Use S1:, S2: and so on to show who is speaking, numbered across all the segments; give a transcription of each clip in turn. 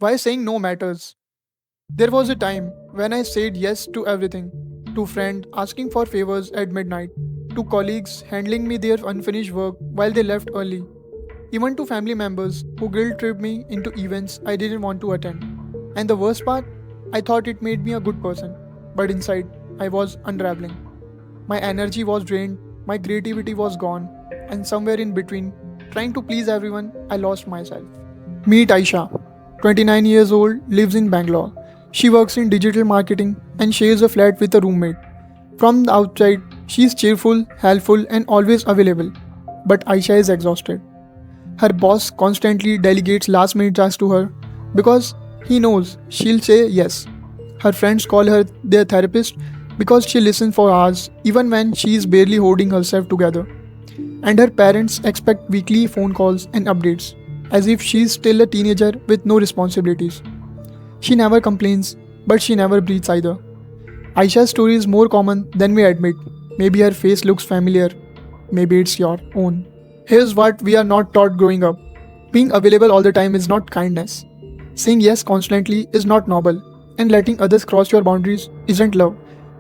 S1: Why saying no matters. There was a time when I said yes to everything. To friends asking for favors at midnight, to colleagues handling me their unfinished work while they left early, even to family members who guilt tripped me into events I didn't want to attend. And the worst part, I thought it made me a good person, but inside, I was unraveling. My energy was drained, my creativity was gone, and somewhere in between, trying to please everyone, I lost myself. Meet Aisha, 29 years old, lives in Bangalore. She works in digital marketing and shares a flat with a roommate. From the outside, she is cheerful, helpful, and always available. But Aisha is exhausted. Her boss constantly delegates last minute tasks to her because he knows she'll say yes. Her friends call her their therapist because she listens for hours even when she is barely holding herself together. And her parents expect weekly phone calls and updates as if she is still a teenager with no responsibilities. She never complains, but she never breathes either. Aisha's story is more common than we admit. Maybe her face looks familiar. Maybe it's your own. Here's what we are not taught growing up. Being available all the time is not kindness. Saying yes constantly is not noble. And letting others cross your boundaries isn't love.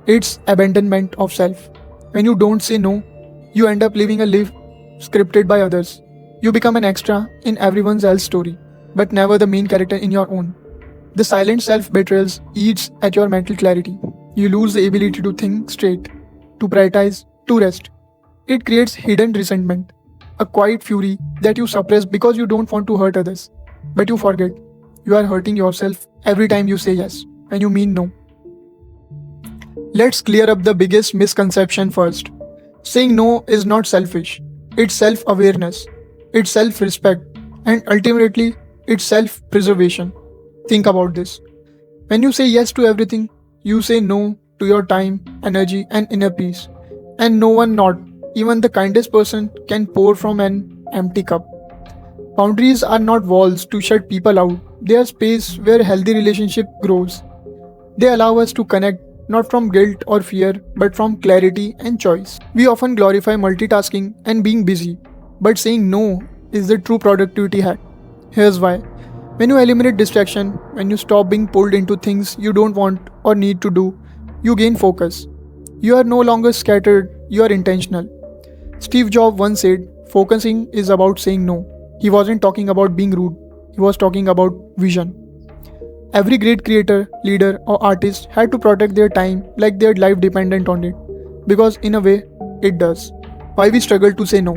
S1: It's abandonment of self. When you don't say no, you end up living a life scripted by others. You become an extra in everyone else's story, but never the main character in your own. The silent self-betrayals eats at your mental clarity. You lose the ability to think straight, to prioritize, to rest. It creates hidden resentment, a quiet fury that you suppress because you don't want to hurt others. But you forget, you are hurting yourself every time you say yes when you mean no. Let's clear up the biggest misconception first. Saying no is not selfish, it's self awareness, it's self respect, and ultimately, it's self preservation. Think about this. When you say yes to everything, you say no to your time, energy, and inner peace. And no one, not even the kindest person, can pour from an empty cup. Boundaries are not walls to shut people out, they are space where healthy relationship grows. They allow us to connect not from guilt or fear, but from clarity and choice. We often glorify multitasking and being busy, but saying no is the true productivity hack. Here's why. When you eliminate distraction, when you stop being pulled into things you don't want or need to do, you gain focus. You are no longer scattered, you are intentional. Steve Jobs once said, focusing is about saying no. He wasn't talking about being rude, he was talking about vision. Every great creator, leader, or artist had to protect their time like their life depended on it. Because in a way, it does. Why we struggle to say no?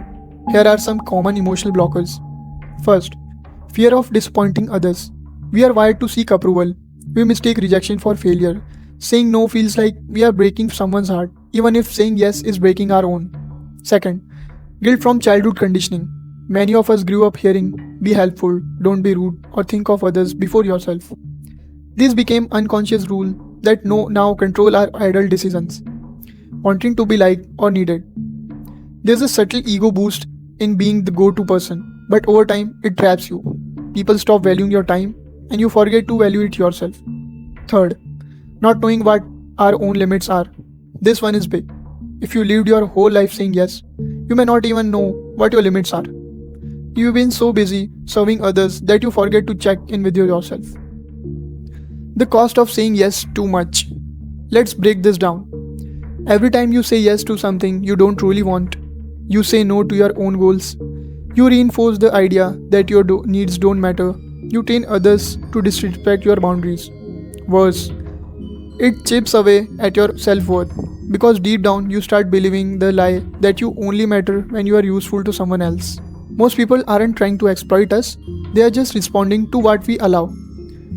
S1: Here are some common emotional blockers. First, fear of disappointing others. We are wired to seek approval. We mistake rejection for failure. Saying no feels like we are breaking someone's heart, even if saying yes is breaking our own. Second, guilt from childhood conditioning. Many of us grew up hearing, be helpful, don't be rude, or think of others before yourself. These became unconscious rules that now control our adult decisions, wanting to be liked or needed. There's a subtle ego boost in being the go-to person, but over time it traps you. People stop valuing your time and you forget to value it yourself. Third, not knowing what our own limits are. This one is big. If you lived your whole life saying yes, you may not even know what your limits are. You've been so busy serving others that you forget to check in with yourself. The cost of saying yes too much. Let's break this down. Every time you say yes to something you don't truly want, you say no to your own goals. You reinforce the idea that your needs don't matter. You train others to disrespect your boundaries. Worse, it chips away at your self-worth because deep down you start believing the lie that you only matter when you are useful to someone else. Most people aren't trying to exploit us, they are just responding to what we allow.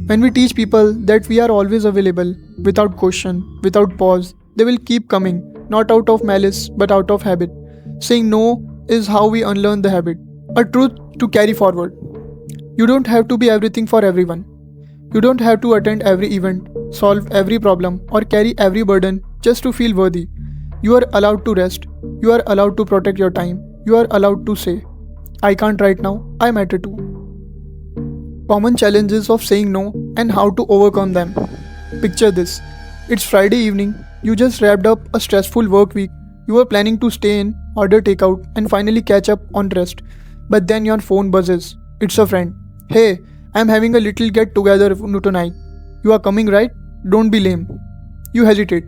S1: When we teach people that we are always available, without question, without pause, they will keep coming, not out of malice but out of habit. Saying no is how we unlearn the habit. A truth to carry forward. You don't have to be everything for everyone. You don't have to attend every event, solve every problem, or carry every burden just to feel worthy. You are allowed to rest. You are allowed to protect your time. You are allowed to say, I can't right now, I matter too. Common challenges of saying no and how to overcome them. Picture this. It's Friday evening, you just wrapped up a stressful work week, you were planning to stay in, order takeout, and finally catch up on rest. But then your phone buzzes. It's a friend. Hey, I'm having a little get together tonight. You are coming, right? Don't be lame. You hesitate.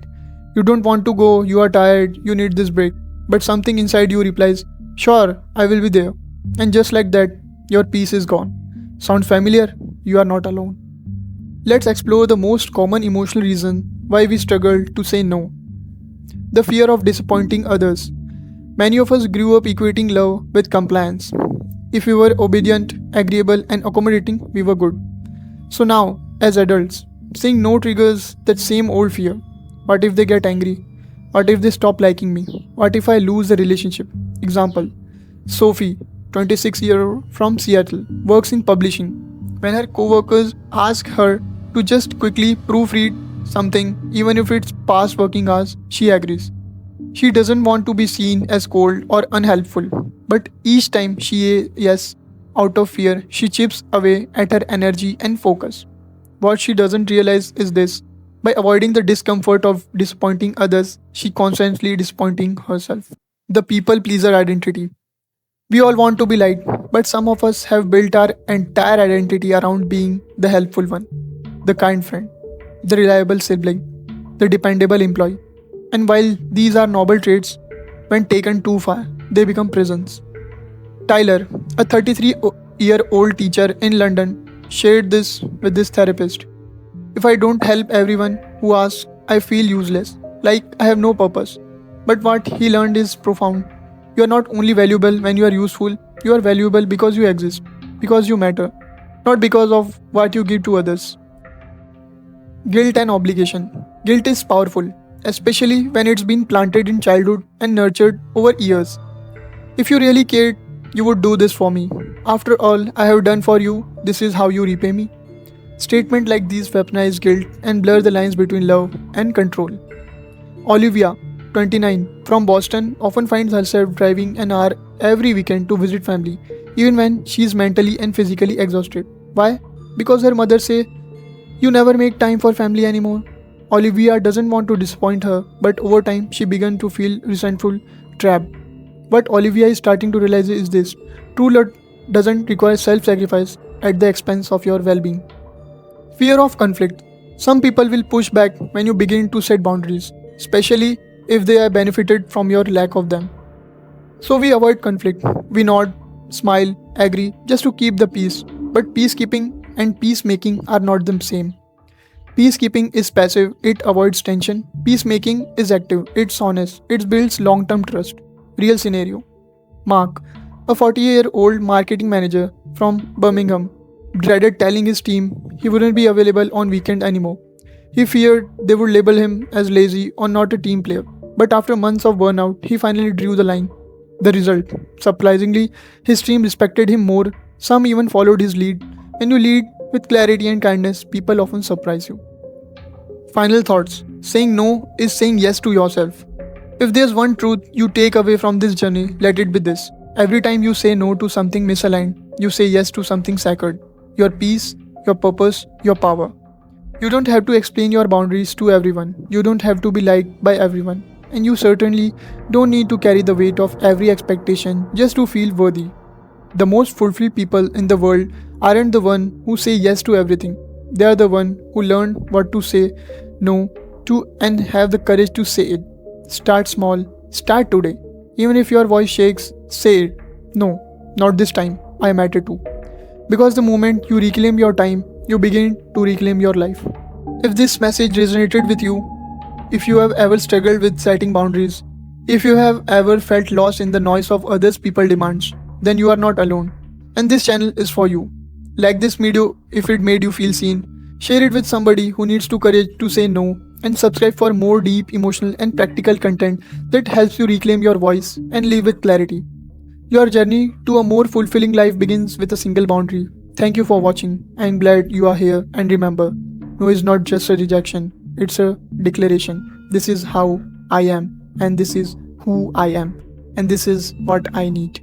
S1: You don't want to go, you are tired, you need this break. But something inside you replies, sure, I will be there. And just like that, your peace is gone. Sounds familiar? You are not alone. Let's explore the most common emotional reason why we struggle to say no. The fear of disappointing others. Many of us grew up equating love with compliance. If we were obedient, agreeable, and accommodating, we were good. So now, as adults, saying no triggers that same old fear. What if they get angry? What if they stop liking me? What if I lose the relationship? Example: Sophie, 26-year-old from Seattle, works in publishing. When her co-workers ask her to just quickly proofread something, even if it's past working hours, she agrees. She doesn't want to be seen as cold or unhelpful, but each time she says yes out of fear, she chips away at her energy and focus. What she doesn't realize is this: by avoiding the discomfort of disappointing others, she constantly disappointing herself. The people pleaser identity. We all want to be liked, but some of us have built our entire identity around being the helpful one, the kind friend, the reliable sibling, the dependable employee. And while these are noble traits, when taken too far, they become prisons. Tyler, a 33-year-old teacher in London, shared this with this therapist. If I don't help everyone who asks, I feel useless, like I have no purpose. But what he learned is profound. You are not only valuable when you are useful, you are valuable because you exist, because you matter, not because of what you give to others. Guilt and obligation. Guilt is powerful, especially when it's been planted in childhood and nurtured over years. If you really cared, you would do this for me. After all I have done for you, this is how you repay me. Statements like these weaponize guilt and blur the lines between love and control. Olivia, 29, from Boston, often finds herself driving an hour every weekend to visit family, even when she is mentally and physically exhausted. Why? Because her mother says, you never make time for family anymore. Olivia doesn't want to disappoint her, but over time she began to feel resentful, trapped. What Olivia is starting to realize is this: true love doesn't require self-sacrifice at the expense of your well-being. Fear of conflict. Some people will push back when you begin to set boundaries, especially if they have benefited from your lack of them. So we avoid conflict. We nod, smile, agree just to keep the peace. But peacekeeping and peacemaking are not the same. Peacekeeping is passive, it avoids tension. Peacemaking is active, it's honest, it builds long term trust. Real scenario: Mark, a 40-year-old marketing manager from Birmingham, dreaded telling his team he wouldn't be available on weekend anymore. He feared they would label him as lazy or not a team player. But after months of burnout, he finally drew the line. The result: surprisingly, his team respected him more. Some even followed his lead. When you lead with clarity and kindness, people often surprise you. Final thoughts. Saying no is saying yes to yourself. If there's one truth you take away from this journey, let it be this: every time you say no to something misaligned, you say yes to something sacred. Your peace, your purpose, your power. You don't have to explain your boundaries to everyone. You don't have to be liked by everyone. And you certainly don't need to carry the weight of every expectation just to feel worthy. The most fulfilled people in the world aren't the one who say yes to everything. They are the one who learn what to say no to and have the courage to say it. Start small. Start today. Even if your voice shakes, say it. No, not this time. I matter too. Because the moment you reclaim your time, you begin to reclaim your life. If this message resonated with you, if you have ever struggled with setting boundaries, if you have ever felt lost in the noise of others' people demands, then you are not alone. And this channel is for you. Like this video if it made you feel seen. Share it with somebody who needs to courage to say no, and subscribe for more deep, emotional and practical content that helps you reclaim your voice and live with clarity. Your journey to a more fulfilling life begins with a single boundary. Thank you for watching. I am glad you are here, and remember, no is not just a rejection, it's a declaration. This is how I am, and this is who I am, and this is what I need.